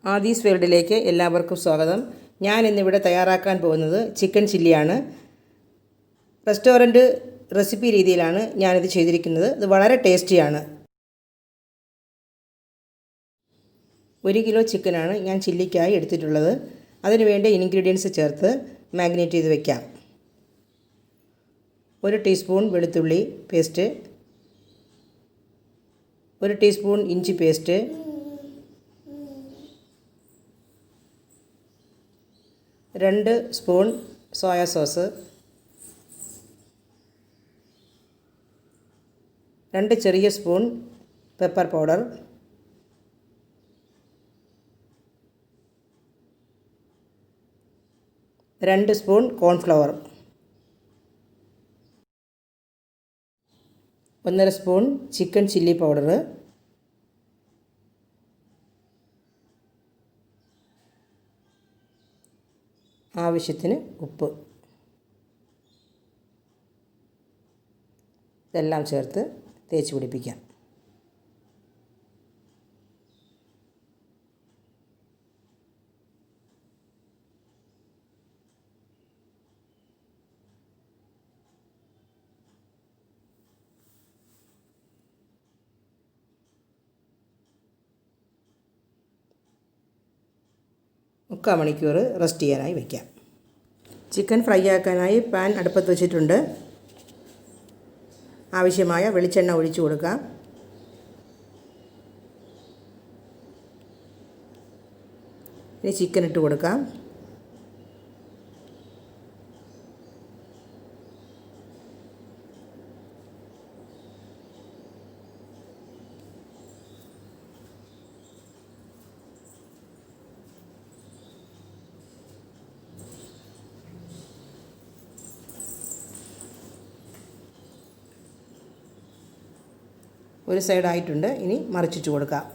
ആദീസ് വേൾഡിലേക്ക് എല്ലാവർക്കും സ്വാഗതം. ഞാൻ ഇന്നിവിടെ തയ്യാറാക്കാൻ പോകുന്നത് ചിക്കൻ ചില്ലിയാണ്. റെസ്റ്റോറൻറ്റ് റെസിപ്പി രീതിയിലാണ് ഞാനിത് ചെയ്തിരിക്കുന്നത്. ഇത് വളരെ ടേസ്റ്റിയാണ്. 1 കിലോ ചിക്കനാണ് ഞാൻ ചില്ലിക്കായി എടുത്തിട്ടുള്ളത്. അതിന് വേണ്ട ഇൻഗ്രീഡിയൻസ് ചേർത്ത് മാഗ്നേറ്റ് ചെയ്ത് വയ്ക്കാം. 1 ടീസ്പൂൺ വെളുത്തുള്ളി പേസ്റ്റ്, 1 ടീസ്പൂൺ ഇഞ്ചി പേസ്റ്റ്, 2 സ്പൂൺ സോയ സോസ്, 2 ചെറിയ spoon pepper powder, 2 spoon cornflour, 1.5 spoon chicken chilli powder, ആവശ്യത്തിന് ഉപ്പ്. ഇതെല്ലാം ചേർത്ത് തേച്ച് പിടിപ്പിക്കാം. മുക്കാൽ മണിക്കൂർ റെസ്റ്റ് ചെയ്യാനായി വയ്ക്കാം. ചിക്കൻ ഫ്രൈ ആക്കാനായി പാൻ അടുപ്പത്ത് വെച്ചിട്ടുണ്ട്. ആവശ്യമായ വെളിച്ചെണ്ണ ഒഴിച്ചു കൊടുക്കാം. ഇനി ചിക്കൻ ഇട്ട് കൊടുക്കാം. ഒരു സൈഡായിട്ടുണ്ട്. ഇനി മറിച്ചിട്ട് കൊടുക്കാം.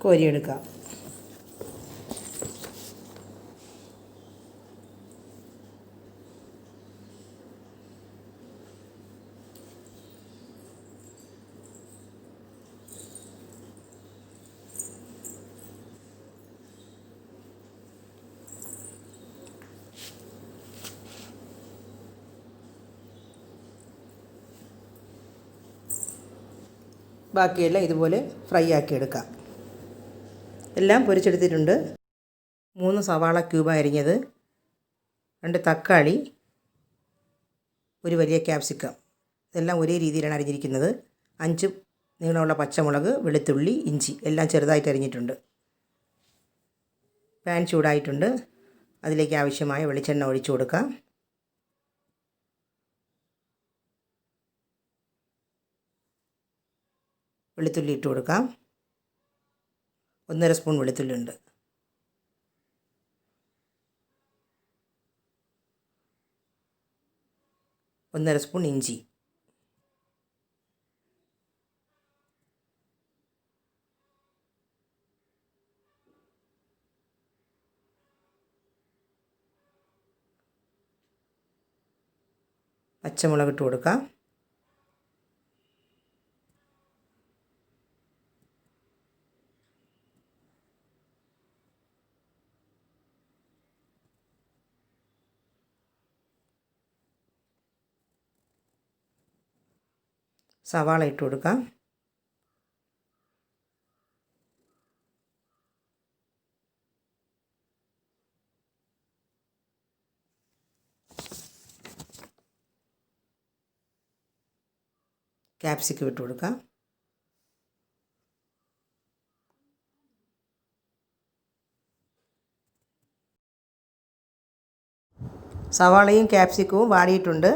കോരിയെടുക്കാം. ബാക്കിയെല്ലാം ഇതുപോലെ ഫ്രൈ ആക്കി എടുക്കാം. എല്ലാം പൊരിച്ചെടുത്തിട്ടുണ്ട്. 3 സവാള ക്യൂബായി അരിഞ്ഞത്, 2 തക്കാളി, ഒരു വലിയ ക്യാപ്സിക്കം, ഇതെല്ലാം ഒരേ രീതിയിലാണ് അരിഞ്ഞിരിക്കുന്നത്. 5 നീളമുള്ള പച്ചമുളക്, വെളുത്തുള്ളി, ഇഞ്ചി എല്ലാം ചെറുതായിട്ട് അരിഞ്ഞിട്ടുണ്ട്. പാൻ ചൂടായിട്ടുണ്ട്. അതിലേക്ക് ആവശ്യമായ വെളിച്ചെണ്ണ ഒഴിച്ചു കൊടുക്കാം. വെളുത്തുള്ളി ഇട്ട് കൊടുക്കാം. 1.5 സ്പൂൺ വെളുത്തുള്ളി ഉണ്ട്. ഒന്നര സ്പൂൺ ഇഞ്ചി, പച്ചമുളക് ഇട്ട് കൊടുക്കാം. സവാള ഇട്ട് കൊടുക്കാം. ക്യാപ്സിക്കം ഇട്ട് കൊടുക്കാം. സവാളയും ക്യാപ്സിക്കവും വാടിയിട്ടുണ്ട്.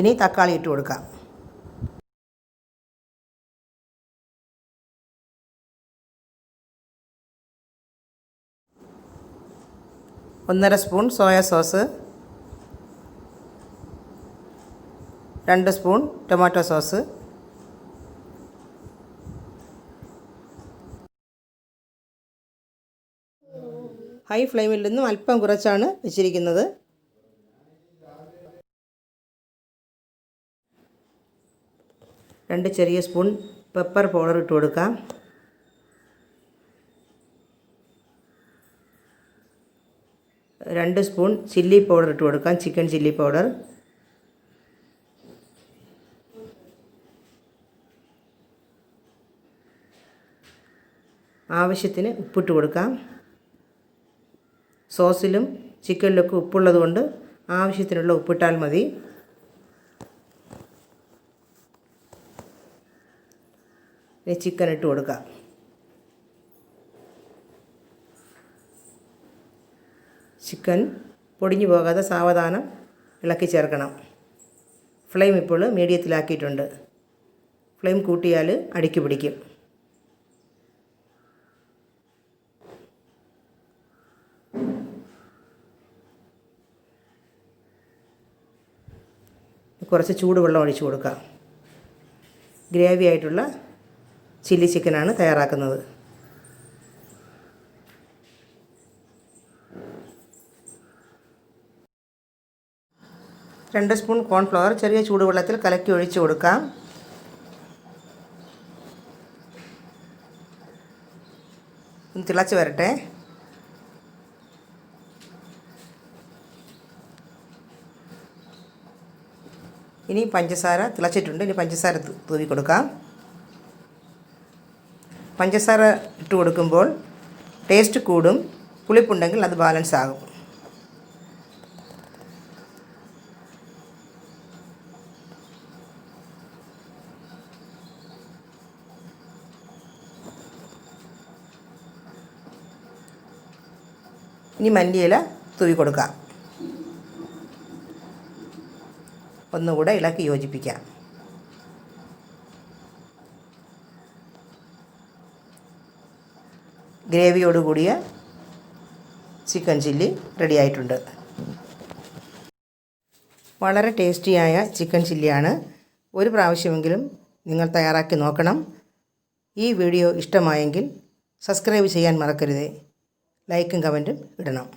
ഇനി തക്കാളി ഇട്ട് കൊടുക്കാം. 1.5 spoon soya sauce, 2 spoon tomato sauce, high ഫ്ലെയിമിൽ നിന്നും അല്പം കുറച്ചാണ് വെച്ചിരിക്കുന്നത്. രണ്ട് ചെറിയ സ്പൂൺ പെപ്പർ പൗഡർ ഇട്ട് കൊടുക്കാം. രണ്ട് സ്പൂൺ ചില്ലി പൗഡർ ഇട്ട് കൊടുക്കാം, ചിക്കൻ ചില്ലി പൗഡർ. ആവശ്യത്തിന് ഉപ്പിട്ട് കൊടുക്കാം. സോസിലും ചിക്കനിലൊക്കെ ഉപ്പുള്ളത് കൊണ്ട് ആവശ്യത്തിനുള്ള ഉപ്പിട്ടാൽ മതി. ഇനി ചിക്കൻ ഇട്ട് കൊടുക്കാം. ചിക്കൻ പൊടിഞ്ഞു പോകാതെ സാവധാനം ഇളക്കി ചേർക്കണം. ഫ്ലെയിം ഇപ്പോൾ മീഡിയത്തിലാക്കിയിട്ടുണ്ട്. ഫ്ലെയിം കൂട്ടിയാൽ അടിക്ക് പിടിക്കും. കുറച്ച് ചൂടുവെള്ളം ഒഴിച്ച് കൊടുക്കാം. ഗ്രേവി ആയിട്ടുള്ള ചില്ലി ചിക്കനാണ് തയ്യാറാക്കുന്നത്. രണ്ട് സ്പൂൺ കോൺഫ്ലവർ ചെറിയ ചൂടുവെള്ളത്തിൽ കലക്കി ഒഴിച്ച് കൊടുക്കാം. തിളച്ച് വരട്ടെ. ഇനി പഞ്ചസാര തിളച്ചിട്ടുണ്ട്. ഇനി പഞ്ചസാര തൂവി കൊടുക്കാം. പഞ്ചസാര ഇട്ട് കൊടുക്കുമ്പോൾ ടേസ്റ്റ് കൂടും. പുളിപ്പുണ്ടെങ്കിൽ അത് ബാലൻസ് ആകും. ഇനി മല്ലിയില തൂവി കൊടുക്കാം. ഒന്നുകൂടെ ഇളക്കി യോജിപ്പിക്കാം. ഗ്രേവിയോടുകൂടിയ ചിക്കൻ ചില്ലി റെഡി ആയിട്ടുണ്ട്. വളരെ ടേസ്റ്റിയായ ചിക്കൻ ചില്ലിയാണ്. ഒരു പ്രാവശ്യമെങ്കിലും നിങ്ങൾ തയ്യാറാക്കി നോക്കണം. ഈ വീഡിയോ ഇഷ്ടമായെങ്കിൽ സബ്സ്ക്രൈബ് ചെയ്യാൻ മറക്കരുത്. ലൈക്കും കമൻറ്റും ഇടണം.